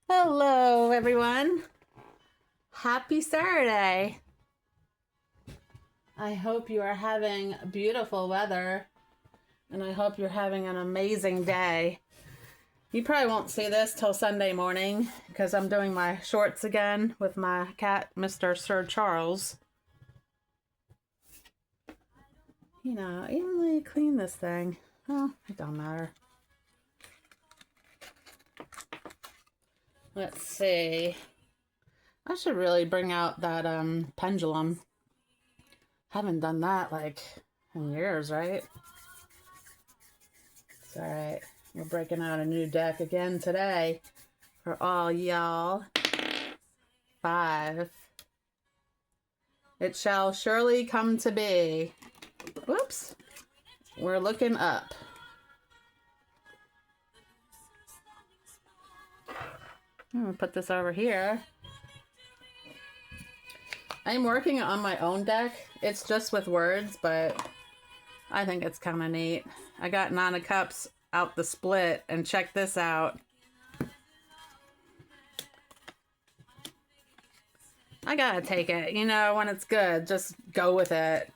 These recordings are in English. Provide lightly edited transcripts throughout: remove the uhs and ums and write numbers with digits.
Hello, everyone. Happy Saturday. I hope you are having beautiful weather and I hope you're having an amazing day. You probably won't see this till Sunday morning because I'm doing my shorts again with my cat, Mr. Sir Charles. You know, even though you clean this thing, well, it don't matter. Let's see. I should really bring out that pendulum. Haven't done that like in years, right? It's all right. We're breaking out a new deck again today for all y'all. 5. It shall surely come to be. Whoops. We're looking up. I'm gonna put this over here. I'm working on my own deck. It's just with words, but I think it's kind of neat. I got 9 of Cups out the split, and check this out. I gotta take it. You know, when it's good, just go with it.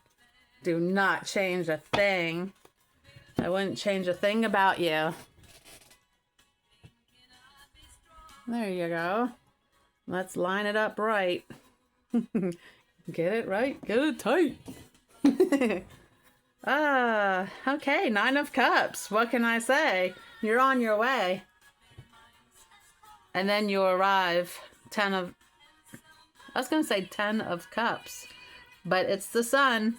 Do not change a thing. I wouldn't change a thing about you. There you go. Let's line it up right. Get it right? Get it tight. Okay, 9 of Cups. What can I say? You're on your way. And then you arrive. 10 of... I was going to say 10 of Cups. But it's the Sun.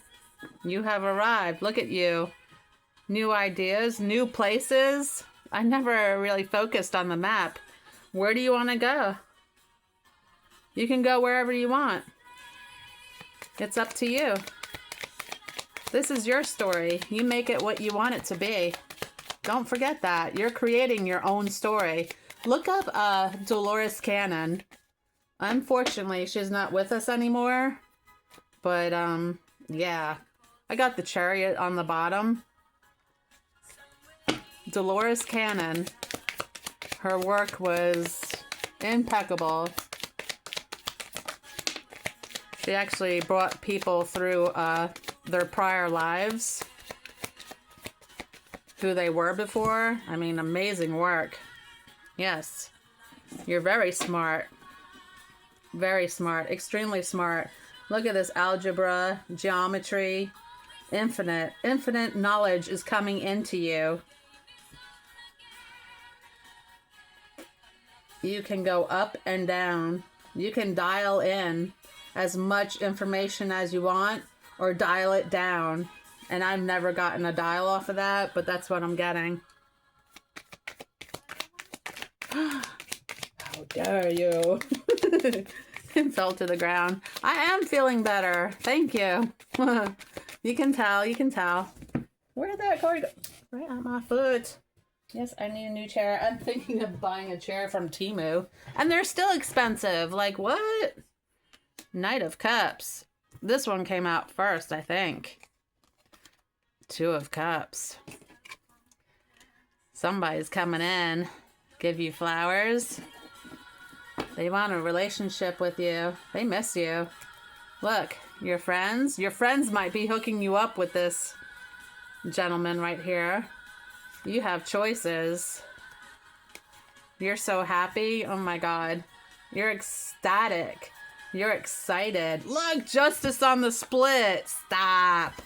You have arrived. Look at you. New ideas, new places. I never really focused on the map. Where do you want to go? You can go wherever you want. It's up to you. This is your story. You make it what you want it to be. Don't forget that. You're creating your own story. Look up Dolores Cannon. Unfortunately, she's not with us anymore. But, yeah. I got the chariot on the bottom. Dolores Cannon. Her work was impeccable. She actually brought people through their prior lives, who they were before. I mean, amazing work. Yes, you're very smart. Very smart. Extremely smart. Look at this algebra, geometry, infinite. Infinite knowledge is coming into you. You can go up and down. You can dial in as much information as you want or dial it down. And I've never gotten a dial off of that, but that's what I'm getting. How dare you? It fell to the ground. I am feeling better. Thank you. You can tell. You can tell. Where did that cord go? Right on my foot. Yes, I need a new chair. I'm thinking of buying a chair from Temu. And they're still expensive. Like, what? Knight of Cups. This one came out first, I think. 2 of Cups. Somebody's coming in. Give you flowers. They want a relationship with you. They miss you. Look, your friends. Your friends might be hooking you up with this gentleman right here. You have choices. You're so happy. Oh my God. You're ecstatic. You're excited. Look, justice on the split. Stop.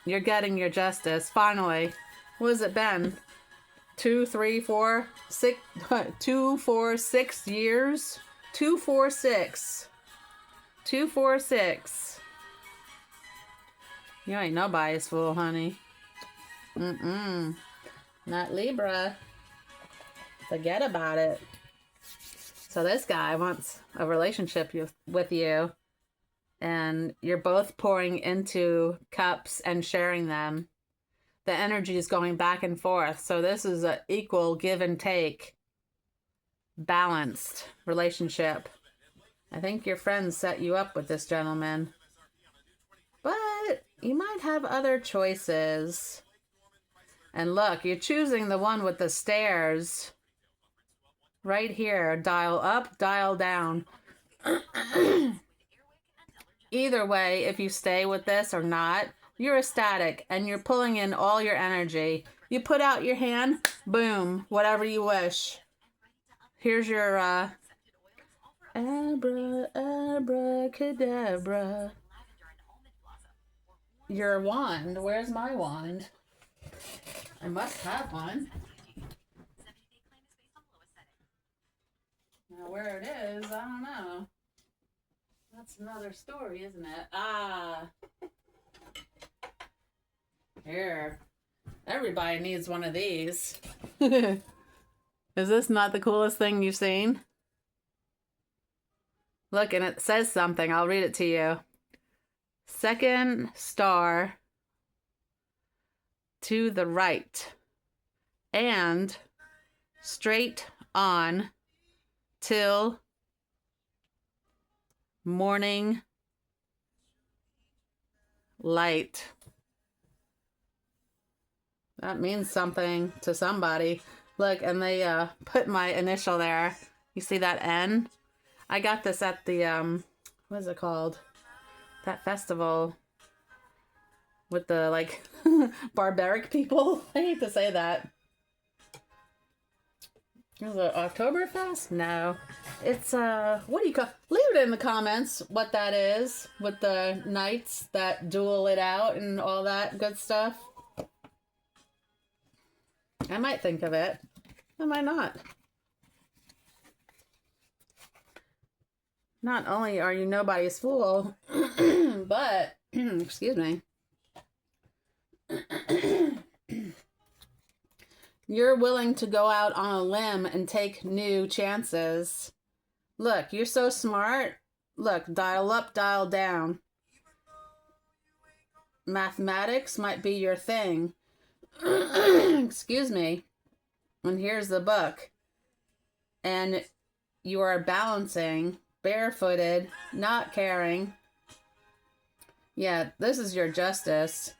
You're getting your justice. Finally. What has it been? 2, 3, 4, 6, 2, 4, 6 years? 2, 4, 6. 2, 4, 6. You ain't nobody's fool, honey. Not Libra. Forget about it. So this guy wants a relationship with you. And you're both pouring into cups and sharing them. The energy is going back and forth. So this is an equal give and take. Balanced relationship. I think your friends set you up with this gentleman. But you might have other choices. And look, you're choosing the one with the stairs. Right here. Dial up, dial down. Either way, if you stay with this or not, you're ecstatic and you're pulling in all your energy. You put out your hand, boom, whatever you wish. Here's your abracadabra. Your wand. Where's my wand? I must have one. Now where it is, I don't know. That's another story, isn't it? Ah. Here. Everybody needs one of these. Is this not the coolest thing you've seen? Look, and it says something. I'll read it to you. Second star to the right and straight on till morning light. That means something to somebody. Look, and they put my initial there. You see that N? I got this at the, what is it called? That festival with the, like, barbaric people. I hate to say that. Is it Oktoberfest? No. It's, what do you call... Leave it in the comments what that is. With the knights that duel it out and all that good stuff. I might think of it. I might not. Not only are you nobody's fool, but, excuse me, you're willing to go out on a limb and take new chances. Look, you're so smart. Look, dial up, dial down. Mathematics might be your thing. Excuse me. And here's the book. And you are balancing, barefooted, not caring. Yeah, this is your justice.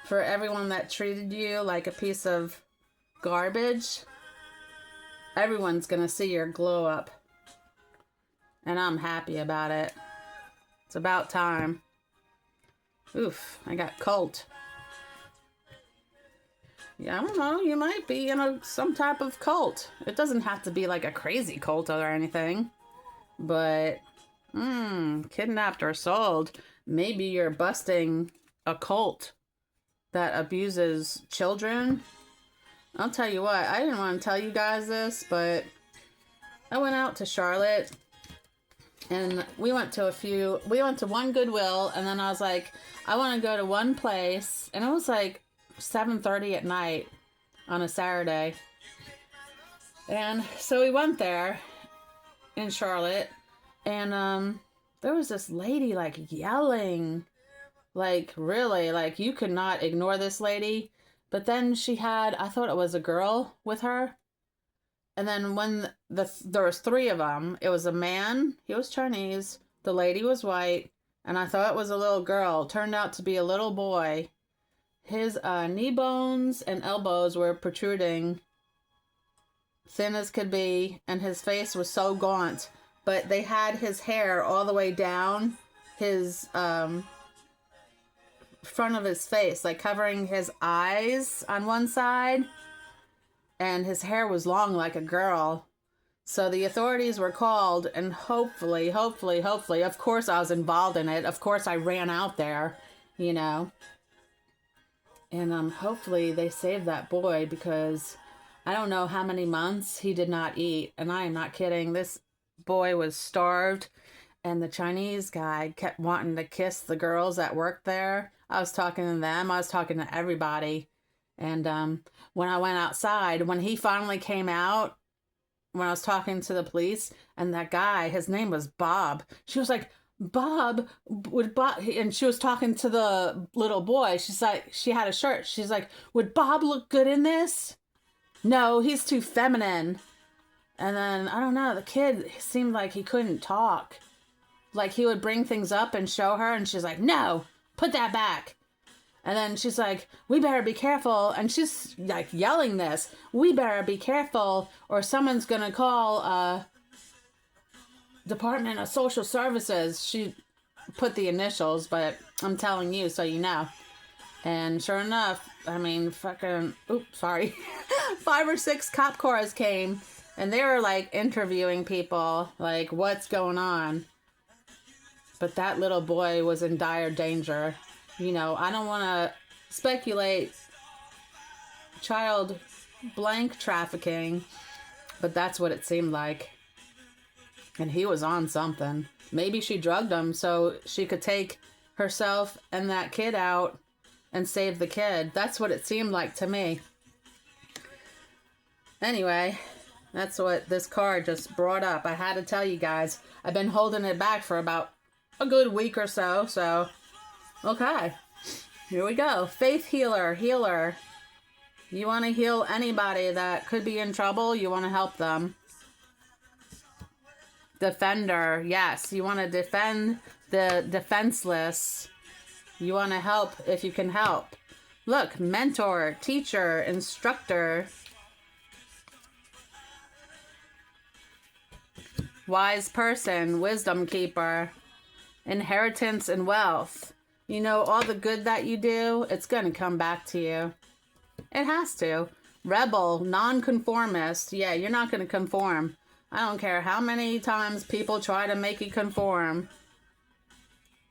For everyone that treated you like a piece of garbage, everyone's gonna see your glow up. And I'm happy about it. It's about time. Oof, I got cult. Yeah, I don't know. You might be in some type of cult. It doesn't have to be like a crazy cult or anything. But, kidnapped or sold. Maybe you're busting a cult that abuses children. I'll tell you what. I didn't want to tell you guys this, but I went out to Charlotte. And we went to one Goodwill. And then I was like, I want to go to one place. And it was like 7:30 at night on a Saturday. And so we went there in Charlotte, and there was this lady like yelling, like really, like you could not ignore this lady. But then she had, I thought it was a girl with her. And then when there was three of them, it was a man, he was Chinese, the lady was white, and I thought it was a little girl. Turned out to be a little boy. His knee bones and elbows were protruding, thin as could be, and his face was so gaunt. But they had his hair all the way down his front of his face, like covering his eyes on one side. And his hair was long like a girl. So the authorities were called, and hopefully, of course I was involved in it. Of course I ran out there, you know. And hopefully they saved that boy, because I don't know how many months he did not eat. And I am not kidding. This boy was starved. And the Chinese guy kept wanting to kiss the girls that worked there. I was talking to them. I was talking to everybody. And when I went outside, when he finally came out, when I was talking to the police, and that guy, his name was Bob. She was like, Bob, would Bob, and she was talking to the little boy. She's like, she had a shirt. She's like, would Bob look good in this? No, he's too feminine. And then, I don't know, the kid seemed like he couldn't talk. Like he would bring things up and show her, and she's like, no, put that back. And then she's like, we better be careful. And she's like yelling this, we better be careful or someone's going to call Department of Social Services. She put the initials, but I'm telling you so you know. And sure enough, I mean, fucking, oops, sorry. 5 or 6 cop cars came and they were like interviewing people, like, what's going on? But that little boy was in dire danger. You know, I don't want to speculate child blank trafficking, but that's what it seemed like. And he was on something. Maybe she drugged him so she could take herself and that kid out and save the kid. That's what it seemed like to me. Anyway, that's what this card just brought up. I had to tell you guys. I've been holding it back for about a good week or so. So, okay. Here we go. Faith healer, healer. You want to heal anybody that could be in trouble. You want to help them. Defender. Yes, you want to defend the defenseless. You want to help if you can help. Look, mentor, teacher, instructor. Wise person, wisdom keeper, inheritance and wealth. You know, all the good that you do, it's going to come back to you. It has to. Rebel, nonconformist. Yeah, you're not going to conform. I don't care how many times people try to make you conform.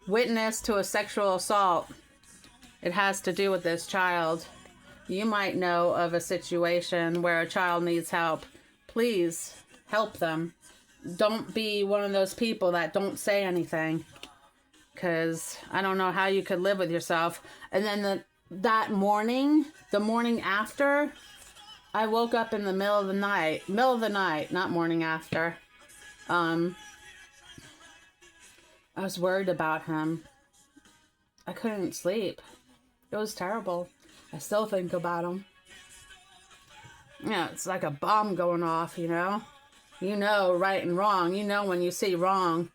Witness to a sexual assault. It has to do with this child. You might know of a situation where a child needs help. Please help them. Don't be one of those people that don't say anything. Because I don't know how you could live with yourself. And then that morning, the morning after, I woke up in the middle of the night. Middle of the night, not morning after. I was worried about him. I couldn't sleep. It was terrible. I still think about him. Yeah, it's like a bomb going off, you know? You know right and wrong. You know when you see wrong,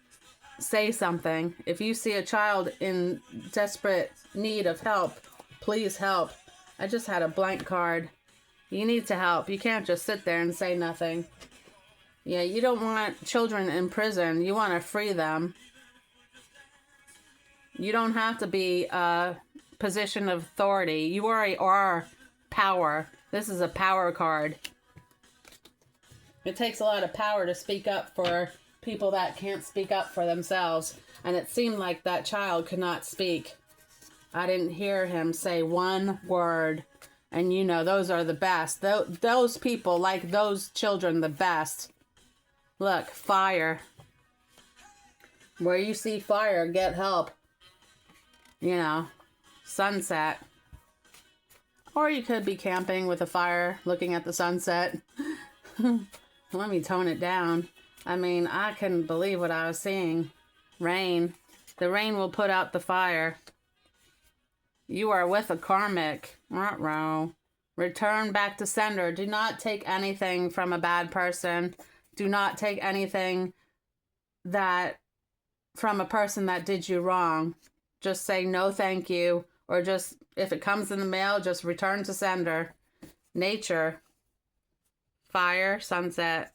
say something. If you see a child in desperate need of help, please help. I just had a blank card. You need to help. You can't just sit there and say nothing. Yeah, you don't want children in prison. You want to free them. You don't have to be a position of authority. You already are power. This is a power card. It takes a lot of power to speak up for people that can't speak up for themselves. And it seemed like that child could not speak. I didn't hear him say one word. And you know, those are the best. Those people like those children the best. Look, fire. Where you see fire, get help. You know, sunset. Or you could be camping with a fire, looking at the sunset. Let me tone it down. I mean, I couldn't believe what I was seeing. Rain. The rain will put out the fire. You are with a karmic. Ruh-roh. Return back to sender. Do not take anything from a bad person. Do not take anything from a person that did you wrong. Just say no thank you. Or just, if it comes in the mail, just return to sender. Nature. Fire, sunset.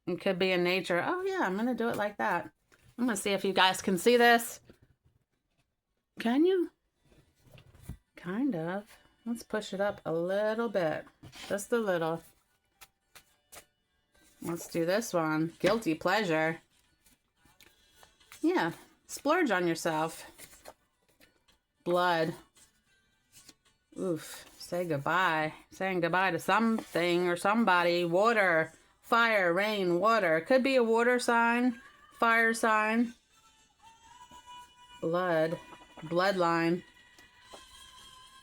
It could be in nature. Oh yeah, I'm going to do it like that. I'm going to see if you guys can see this. Can you? Kind of. Let's push it up a little bit. Just a little. Let's do this one. Guilty pleasure. Yeah. Splurge on yourself. Blood. Oof. Say goodbye. Saying goodbye to something or somebody. Water. Fire. Rain. Water. Could be a water sign. Fire sign. Blood. Bloodline.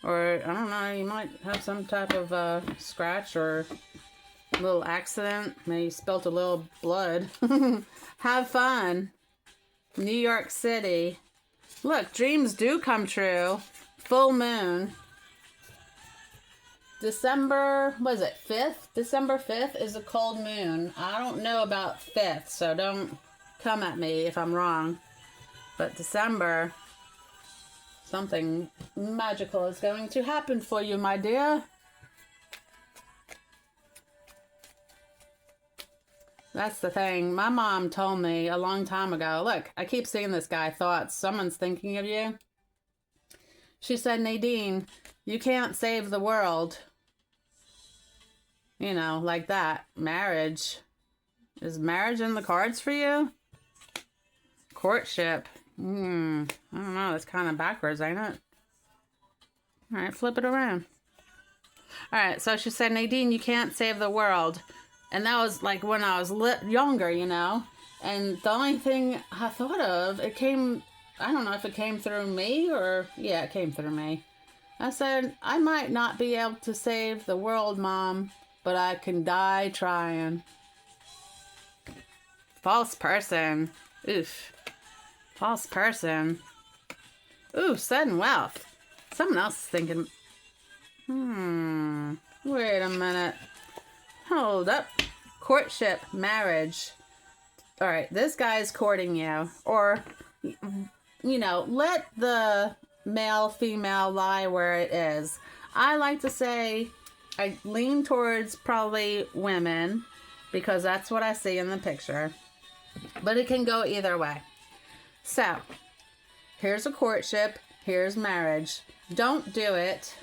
Or, I don't know, you might have some type of scratch or a little accident. Maybe you spilt a little blood. Have fun. New York City. Look, dreams do come true. Full moon. December, what is it, 5th? December 5th is a cold moon. I don't know about 5th, so don't come at me if I'm wrong. But December, Something magical is going to happen for you, my dear. That's the thing. My mom told me a long time ago, look, I keep seeing this guy, thoughts. Someone's thinking of you. She said, Nadine, you can't save the world. You know, like that. Marriage. Is marriage in the cards for you? Courtship. I don't know. That's kind of backwards, ain't it? All right, flip it around. All right, so she said, Nadine, you can't save the world. And that was like when I was younger, you know. And the only thing I thought of, it came, I don't know if it came through me or, yeah, it came through me. I said, I might not be able to save the world, Mom, but I can die trying. False person. Oof. False person. Ooh, sudden wealth. Someone else is thinking, wait a minute. Hold up. Courtship, marriage. All right, this guy's courting you. Or, you know, let the male, female lie where it is. I like to say I lean towards probably women because that's what I see in the picture. But it can go either way. So, here's a courtship. Here's marriage. Don't do it.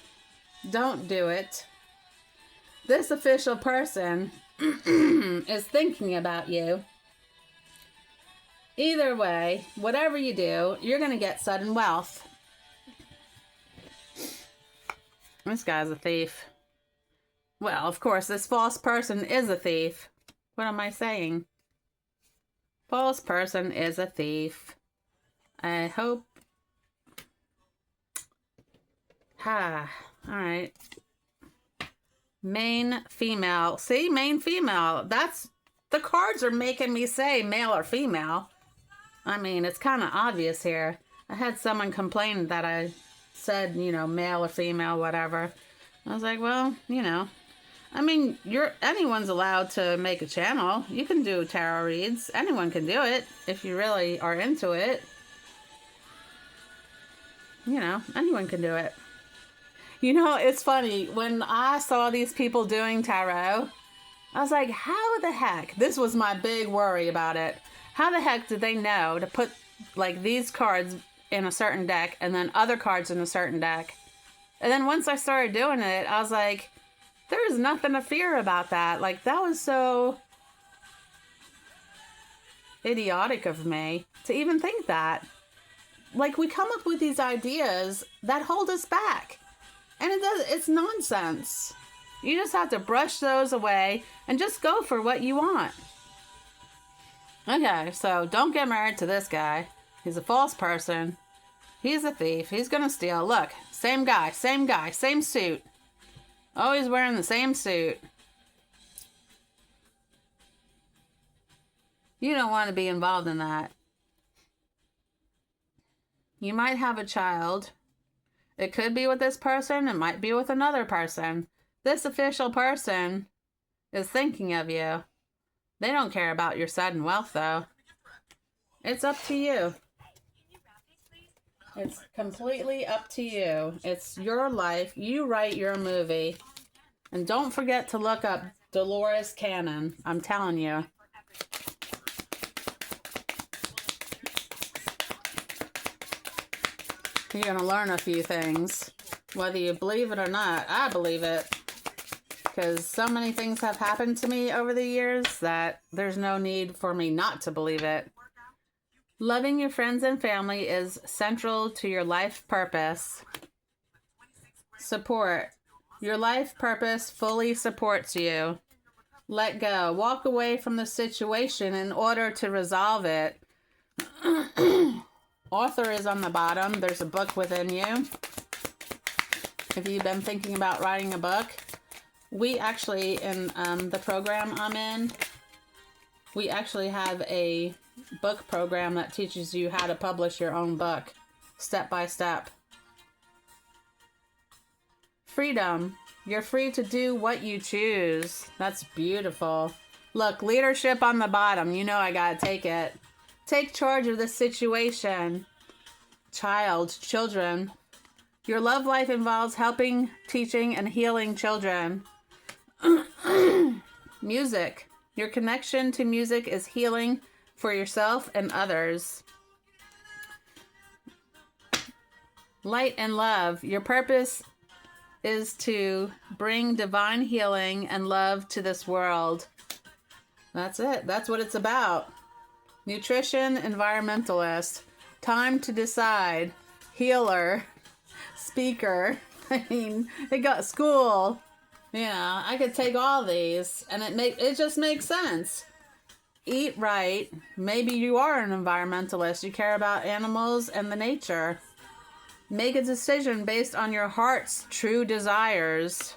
Don't do it. This official person is thinking about you. Either way, whatever you do, you're going to get sudden wealth. This guy's a thief. Well, of course, this false person is a thief. What am I saying? False person is a thief. I hope. Alright. Main female. See, main female. That's, the cards are making me say male or female. I mean, it's kind of obvious here. I had someone complain that I said, you know, male or female, whatever. I was like, well, you know. I mean, anyone's allowed to make a channel. You can do tarot reads. Anyone can do it if you really are into it. You know, anyone can do it. You know, it's funny. When I saw these people doing tarot, I was like, how the heck? This was my big worry about it. How the heck did they know to put, like, these cards in a certain deck and then other cards in a certain deck? And then once I started doing it, I was like, there's nothing to fear about that. Like, that was so idiotic of me to even think that. Like, we come up with these ideas that hold us back. And it's nonsense. You just have to brush those away and just go for what you want. Okay, so don't get married to this guy. He's a false person. He's a thief. He's gonna steal. Look, same guy, same suit. Always wearing the same suit. You don't want to be involved in that. You might have a child. It could be with this person. It might be with another person. This official person is thinking of you. They don't care about your sudden wealth, though. It's up to you. It's completely up to you. It's your life. You write your movie. And don't forget to look up Dolores Cannon. I'm telling you. You're going to learn a few things. Whether you believe it or not, I believe it. Because so many things have happened to me over the years that there's no need for me not to believe it. Loving your friends and family is central to your life purpose. Support. Your life purpose fully supports you. Let go. Walk away from the situation in order to resolve it. Author is on the bottom. There's a book within you. If you've been thinking about writing a book, we actually, in the program I'm in, we actually have a book program that teaches you how to publish your own book, step by step. Freedom. You're free to do what you choose. That's beautiful. Look, leadership on the bottom. You know I gotta take it. Take charge of the situation. children. Your love life involves helping, teaching, and healing children. Music. Your connection to music is healing for yourself and others. Light and love. Your purpose is to bring divine healing and love to this world. That's it. That's what it's about. Nutrition, environmentalist. Time to decide. Healer. Speaker. I mean, it got school. Yeah, I could take all these and it just makes sense. Eat right. Maybe you are an environmentalist. You care about animals and the nature. Make a decision based on your heart's true desires.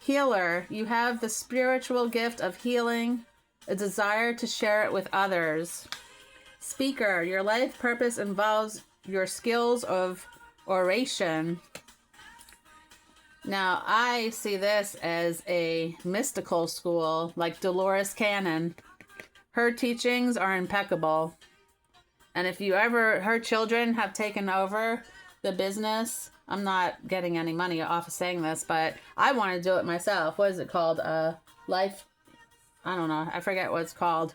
Healer. You have the spiritual gift of healing, a desire to share it with others. Speaker. Your life purpose involves your skills of oration. Now, I see this as a mystical school, like Dolores Cannon. Her teachings are impeccable. And if you ever, her children have taken over the business, I'm not getting any money off of saying this, but I want to do it myself. What is it called? Life, I don't know. I forget what it's called.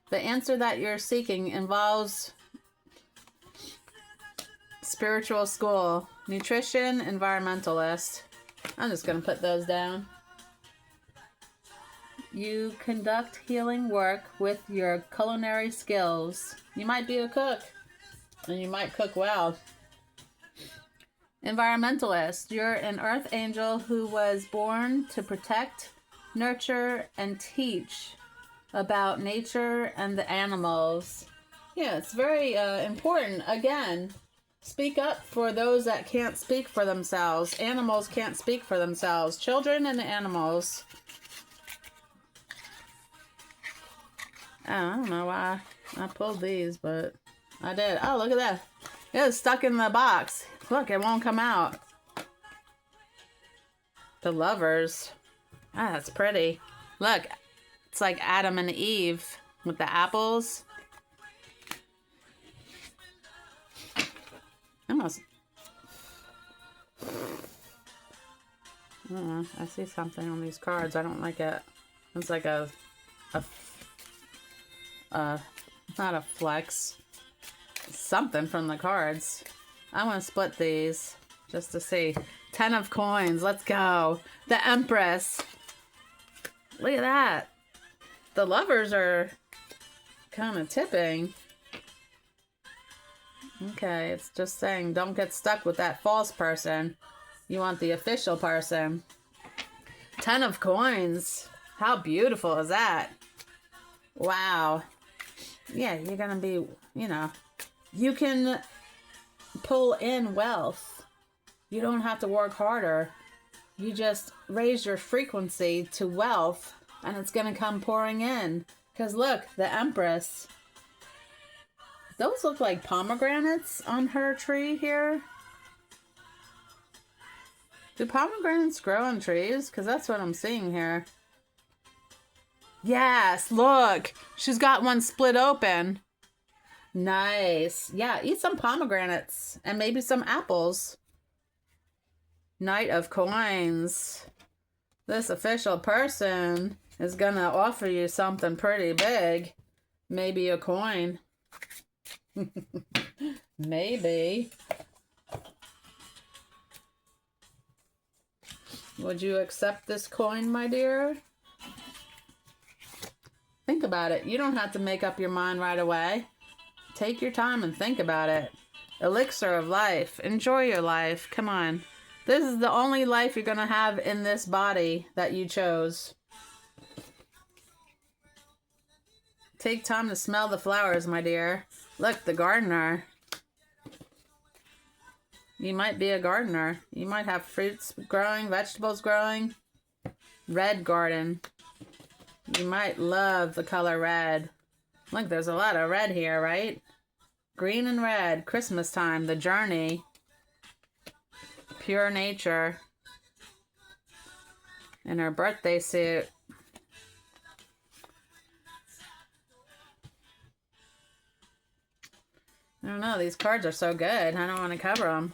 The answer that you're seeking involves spiritual school, nutrition, environmentalist. I'm just going to put those down. You conduct healing work with your culinary skills. You might be a cook, and you might cook well. Environmentalist. You're an earth angel who was born to protect, nurture, and teach about nature and the animals. Yeah, it's very important. Again, speak up for those that can't speak for themselves. Animals can't speak for themselves. Children and animals. I don't know why I pulled these, but I did. Oh, look at that. It was stuck in the box. Look, it won't come out. The lovers. Ah, that's pretty. Look, it's like Adam and Eve with the apples. Almost. I see something on these cards. I don't like it. It's like not a flex. Something from the cards. I want to split these just to see. 10 of coins. Let's go. The Empress. Look at that. The lovers are kind of tipping. Okay, it's just saying don't get stuck with that false person. You want the official person. 10 of coins. How beautiful is that? Wow. Yeah, you're going to be, you can pull in wealth. You don't have to work harder. You just raise your frequency to wealth and it's going to come pouring in. Because look, the Empress. Those look like pomegranates on her tree here. Do pomegranates grow on trees? Because that's what I'm seeing here. Yes, look. She's got one split open. Nice. Yeah, eat some pomegranates and maybe some apples. Knight of Coins. This official person is going to offer you something pretty big. Maybe a coin. Maybe. Would you accept this coin, my dear? Think about it. You don't have to make up your mind right away. Take your time and think about it. Elixir of life. Enjoy your life. Come on. This is the only life you're going to have in this body that you chose. Take time to smell the flowers, my dear. Look, the gardener. You might be a gardener. You might have fruits growing, vegetables growing. Red garden. You might love the color red. Look, there's a lot of red here, right? Green and red. Christmas time. The journey. Pure nature. In her birthday suit. All don't know. These cards are so good. I don't want to cover them.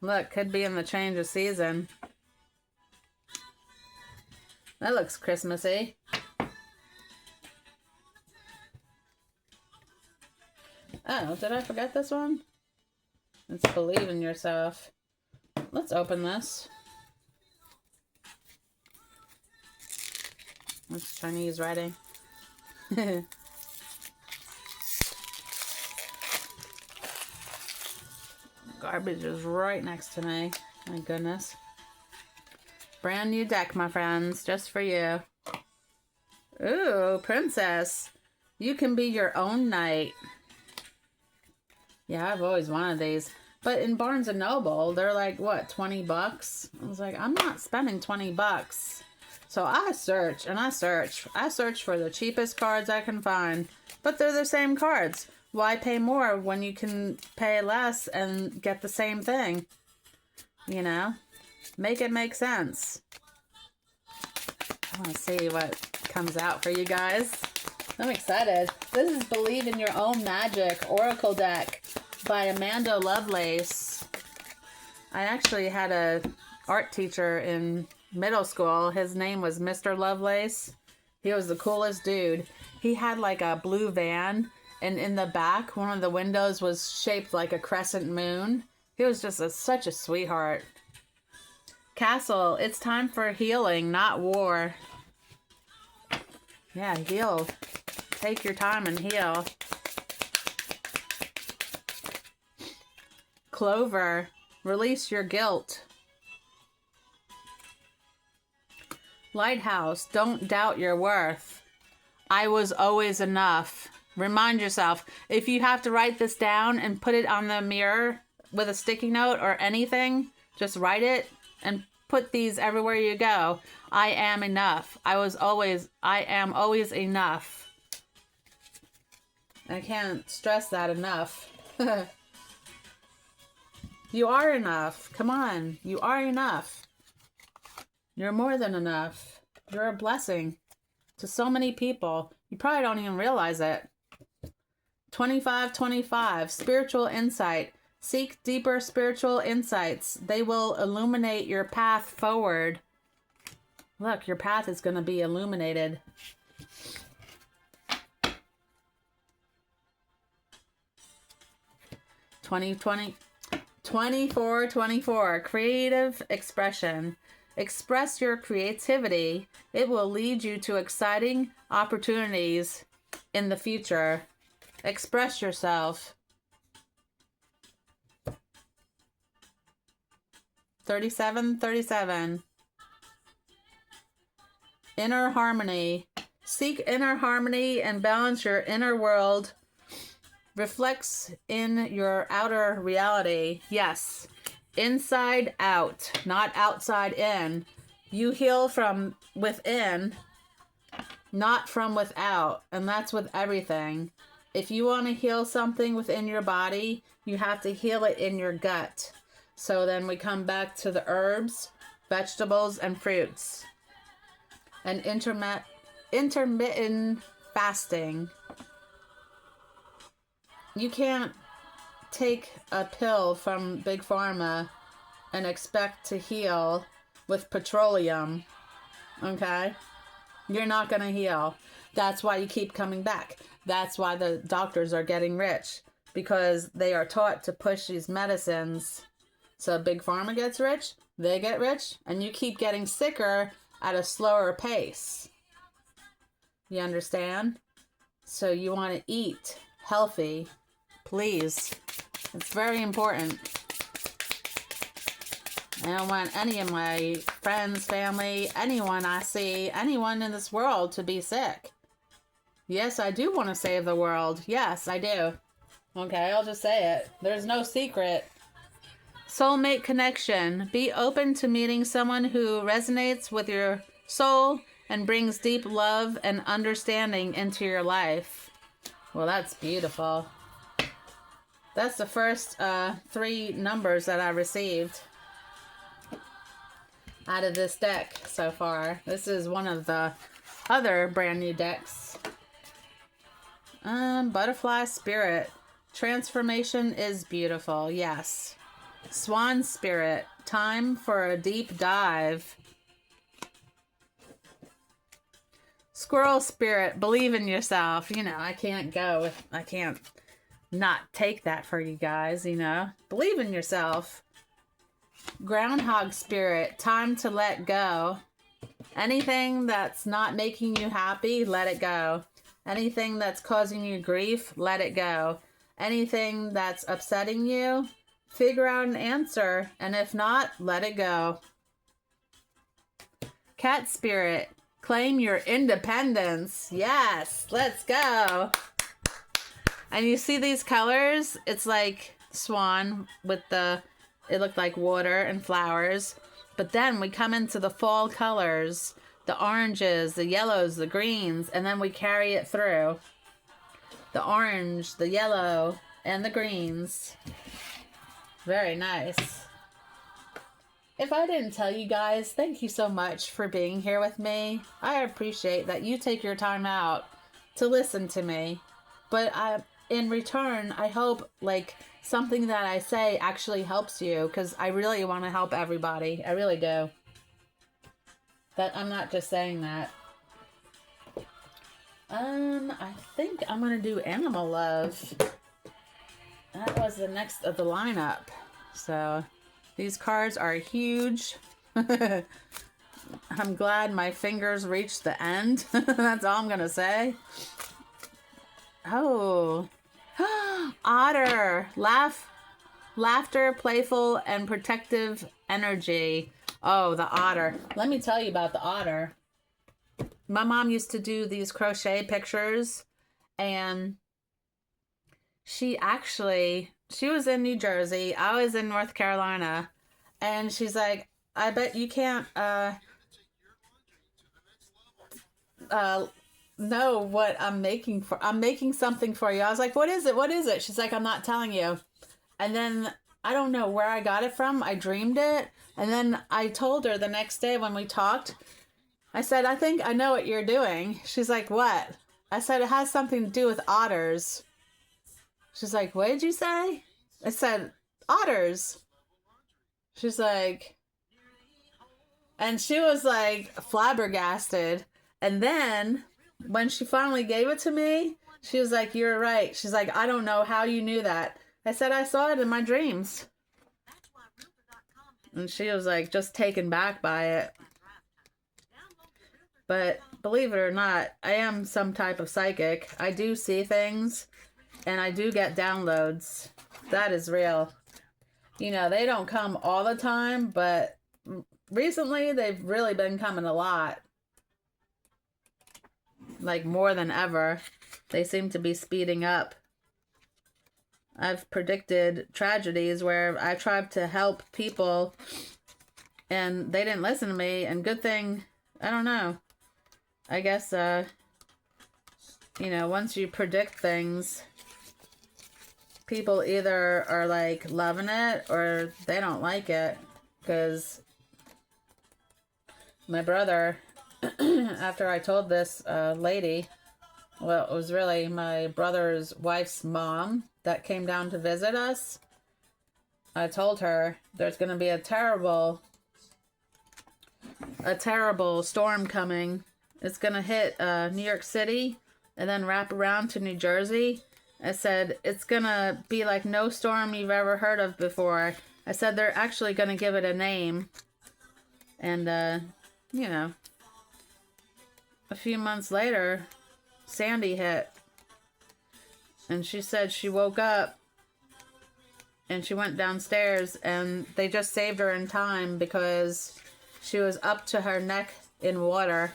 Look, could be in the change of season. That looks Christmassy. Oh, did I forget this one? It's believe in yourself. Let's open this. It's Chinese writing. Garbage is right next to me. My goodness. Brand new deck, my friends. Just for you. Ooh, princess. You can be your own knight. Yeah, I've always wanted these. But in Barnes & Noble, they're like, what, 20 bucks? I was like, I'm not spending 20 bucks. So I search and I search. I search for the cheapest cards I can find. But they're the same cards. Why pay more when you can pay less and get the same thing? You know? Make it make sense. I want to see what comes out for you guys. I'm excited. This is Believe in Your Own Magic Oracle Deck by Amanda Lovelace. I actually had a art teacher in middle school. His name was Mr. Lovelace. He was the coolest dude. He had like a blue van, and in the back, one of the windows was shaped like a crescent moon. He was just such a sweetheart. Castle, it's time for healing, not war. Yeah, heal. Take your time and heal. Clover, release your guilt. Lighthouse, don't doubt your worth. I was always enough. Remind yourself, if you have to write this down and put it on the mirror with a sticky note or anything, just write it and put these everywhere you go. I am enough. I am always enough. I can't stress that enough. You are enough. Come on. You are enough. You're more than enough. You're a blessing to so many people. You probably don't even realize it. 2525, spiritual insight. Seek deeper spiritual insights. They will illuminate your path forward. Look, your path is going to be illuminated. 2424, creative expression. Express your creativity. It will lead you to exciting opportunities in the future. Express yourself. 3737. Inner harmony. Seek inner harmony and balance your inner world. Reflects in your outer reality. Yes. Inside out, not outside in. You heal from within, not from without. And that's with everything. If you want to heal something within your body, you have to heal it in your gut. So then we come back to the herbs, vegetables, and fruits. And intermittent fasting. You can't take a pill from Big Pharma and expect to heal with petroleum. Okay? You're not going to heal. That's why you keep coming back. That's why the doctors are getting rich. Because they are taught to push these medicines. So Big Pharma gets rich, they get rich, and you keep getting sicker at a slower pace. You understand? So you want to eat healthy. Please. It's very important. I don't want any of my friends, family, anyone I see, anyone in this world to be sick. Yes, I do want to save the world. Yes, I do. Okay, I'll just say it. There's no secret. Soulmate connection. Be open to meeting someone who resonates with your soul and brings deep love and understanding into your life. Well, that's beautiful. That's the first 3 numbers that I received out of this deck so far. This is one of the other brand new decks. Butterfly spirit. Transformation is beautiful. Yes. Swan spirit. Time for a deep dive. Squirrel spirit. Believe in yourself. You know, I can't not take that for you guys, you know. Believe in yourself. Groundhog spirit. Time to let go. Anything that's not making you happy, let it go. Anything that's causing you grief, let it go. Anything that's upsetting you, figure out an answer. And if not, let it go. Cat spirit, claim your independence. Yes, let's go. And you see these colors? It's like swan with it looked like water and flowers. But then we come into the fall colors, the oranges, the yellows, the greens, and then we carry it through. The orange, the yellow, and the greens. Very nice. If I didn't tell you guys, thank you so much for being here with me. I appreciate that you take your time out to listen to me. But in return, I hope like something that I say actually helps you, because I really want to help everybody. I really do. That I'm not just saying that. I think I'm going to do Animal Love. That was the next of the lineup. So, these cards are huge. I'm glad my fingers reached the end. That's all I'm going to say. Oh. Otter. Laughter, playful, and protective energy. Oh, the otter. Let me tell you about the otter. My mom used to do these crochet pictures, and she was in New Jersey. I was in North Carolina, and she's like, I bet you can't know what I'm making something for you. I was like, what is it? She's like, I'm not telling you. And then I don't know where I got it from. I dreamed it. And then I told her the next day when we talked, I said, I think I know what you're doing. She's like, what? I said, it has something to do with otters. She's like, what did you say? I said, otters. She's like, and she was like flabbergasted. And then when she finally gave it to me, she was like, you're right. She's like, I don't know how you knew that. I said, I saw it in my dreams. And she was like, just taken back by it. But believe it or not, I am some type of psychic. I do see things, and I do get downloads. That is real. You know, they don't come all the time, but recently they've really been coming a lot. Like more than ever. They seem to be speeding up. I've predicted tragedies where I tried to help people and they didn't listen to me, and good thing, I don't know. I guess, you know, once you predict things, people either are like loving it or they don't like it. Because my brother, after I told this lady, well, it was really my brother's wife's mom that came down to visit us. I told her there's going to be a terrible storm coming. It's going to hit New York City and then wrap around to New Jersey. I said, it's going to be like no storm you've ever heard of before. I said, they're actually going to give it a name. And, you know, a few months later, Sandy hit. And she said she woke up and she went downstairs and they just saved her in time because she was up to her neck in water.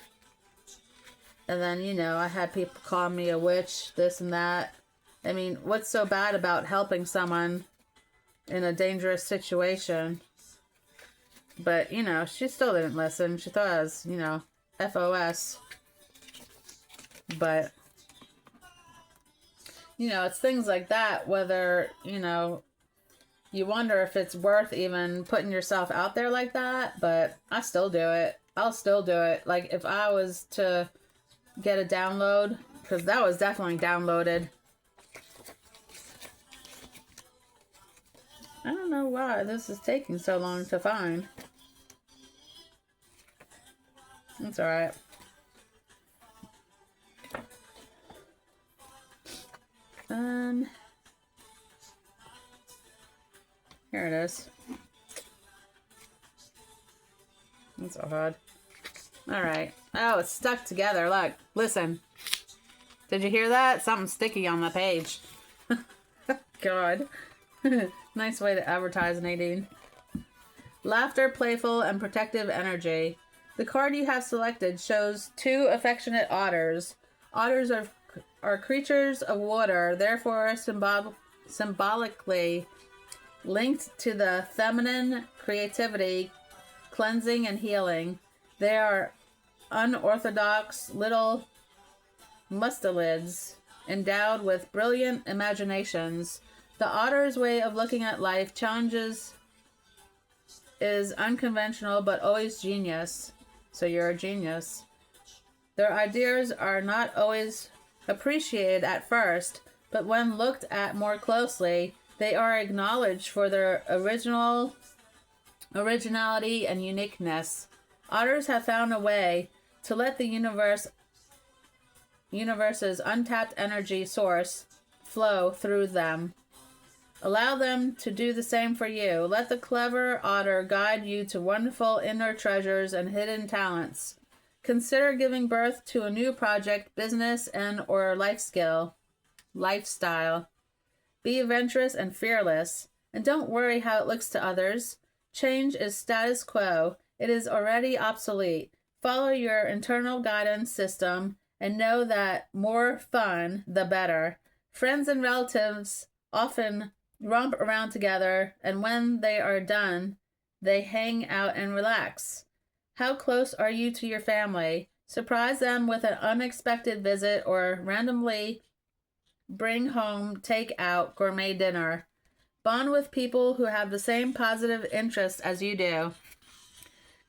And then, you know, I had people call me a witch, this and that. I mean, what's so bad about helping someone in a dangerous situation? But, you know, she still didn't listen. She thought I was, you know, FOS. But, you know, it's things like that, whether, you know, you wonder if it's worth even putting yourself out there like that. But I still do it. I'll still do it. Like, if I was to get a download because that was definitely downloaded. I don't know why this is taking so long to find. That's alright. Here it is. That's so hard. Alright. Oh, it's stuck together. Look. Listen. Did you hear that? Something sticky on the page. God. Nice way to advertise, Nadine. Laughter, playful, and protective energy. The card you have selected shows two affectionate otters. Otters are creatures of water, therefore symbolically linked to the feminine creativity, cleansing, and healing. They are unorthodox little mustelids endowed with brilliant imaginations. The otter's way of looking at life challenges is unconventional but always genius. So you're a genius. Their ideas are not always appreciated at first, but when looked at more closely, they are acknowledged for their originality and uniqueness. Otters have found a way to let the universe's untapped energy source flow through them. Allow them to do the same for you. Let the clever otter guide you to wonderful inner treasures and hidden talents. Consider giving birth to a new project, business, and or lifestyle. Be adventurous and fearless, and don't worry how it looks to others. Change is status quo. It is already obsolete. Follow your internal guidance system and know that more fun, the better. Friends and relatives often romp around together, and when they are done, they hang out and relax. How close are you to your family? Surprise them with an unexpected visit or randomly bring home take-out gourmet dinner. Bond with people who have the same positive interests as you do.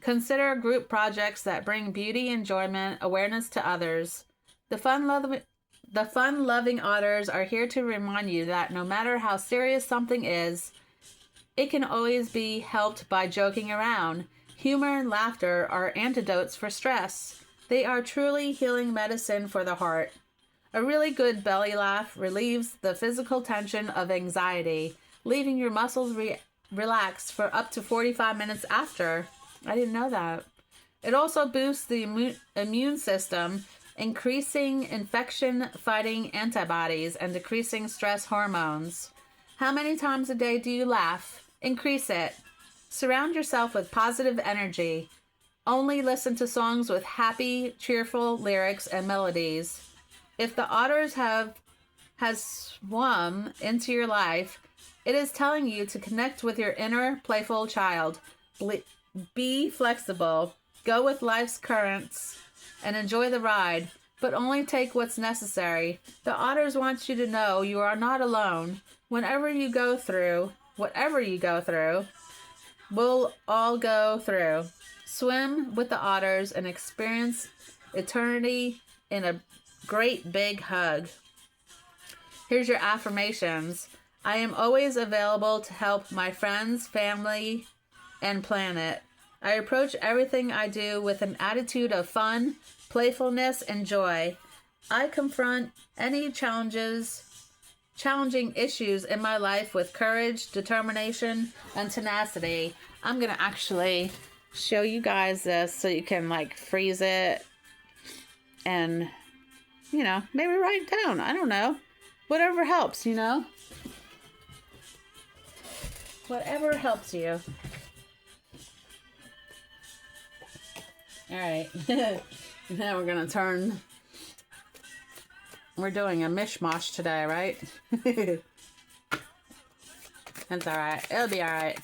Consider group projects that bring beauty, enjoyment, awareness to others. The fun-loving otters are here to remind you that no matter how serious something is, it can always be helped by joking around. Humor and laughter are antidotes for stress. They are truly healing medicine for the heart. A really good belly laugh relieves the physical tension of anxiety, leaving your muscles relaxed for up to 45 minutes after. I didn't know that. It also boosts the immune system, increasing infection-fighting antibodies and decreasing stress hormones. How many times a day do you laugh? Increase it. Surround yourself with positive energy. Only listen to songs with happy, cheerful lyrics and melodies. If the otters has swum into your life, it is telling you to connect with your inner playful child. Be flexible. Go with life's currents and enjoy the ride, but only take what's necessary. The otters want you to know you are not alone. Whatever you go through, we'll all go through. Swim with the otters and experience eternity in a great big hug. Here's your affirmations. I am always available to help my friends, family, and planet. I approach everything I do with an attitude of fun, playfulness, and joy. I confront any challenging issues in my life with courage, determination, and tenacity. I'm going to actually show you guys this so you can like freeze it and, you know, maybe write it down. I don't know. Whatever helps, you know. Whatever helps you. All right. Now we're going to turn. We're doing a mishmash today, right? That's all right. It'll be all right.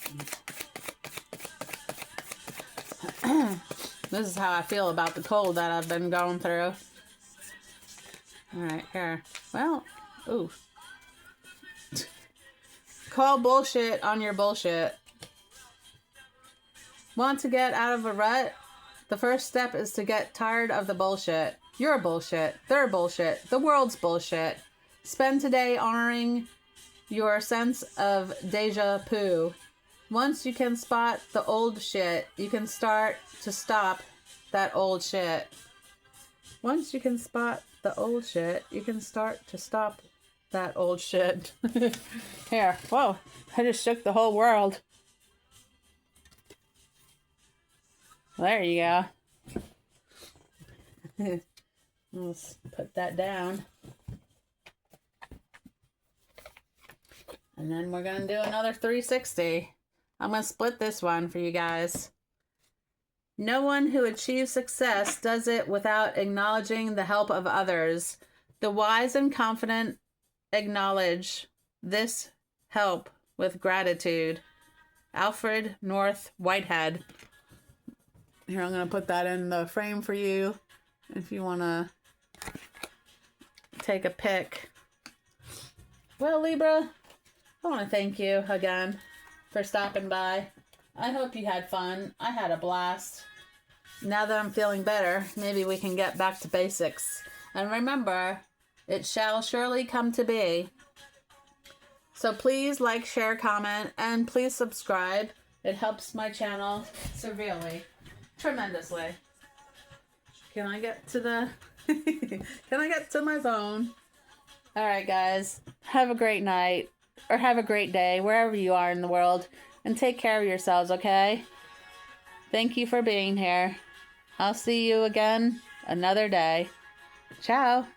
This is how I feel about the cold that I've been going through. All right, here. Well, ooh. Call bullshit on your bullshit. Want to get out of a rut? The first step is to get tired of the bullshit. Your bullshit, their bullshit, the world's bullshit. Spend today honoring your sense of deja vu. Once you can spot the old shit, you can start to stop that old shit. Once you can spot the old shit, you can start to stop that old shit. Here, whoa, I just shook the whole world. There you go. Let's put that down. And then we're going to do another 360. I'm going to split this one for you guys. No one who achieves success does it without acknowledging the help of others. The wise and confident acknowledge this help with gratitude. Alfred North Whitehead. Here, I'm going to put that in the frame for you if you want to take a pic. Well, Libra, I want to thank you again for stopping by. I hope you had fun. I had a blast. Now that I'm feeling better, maybe we can get back to basics. And remember, it shall surely come to be. So please like, share, comment, and please subscribe. It helps my channel severely. Tremendously. Can I get to the... Can I get to my phone? Alright, guys. Have a great night. Or have a great day, wherever you are in the world. And take care of yourselves, okay? Thank you for being here. I'll see you again another day. Ciao.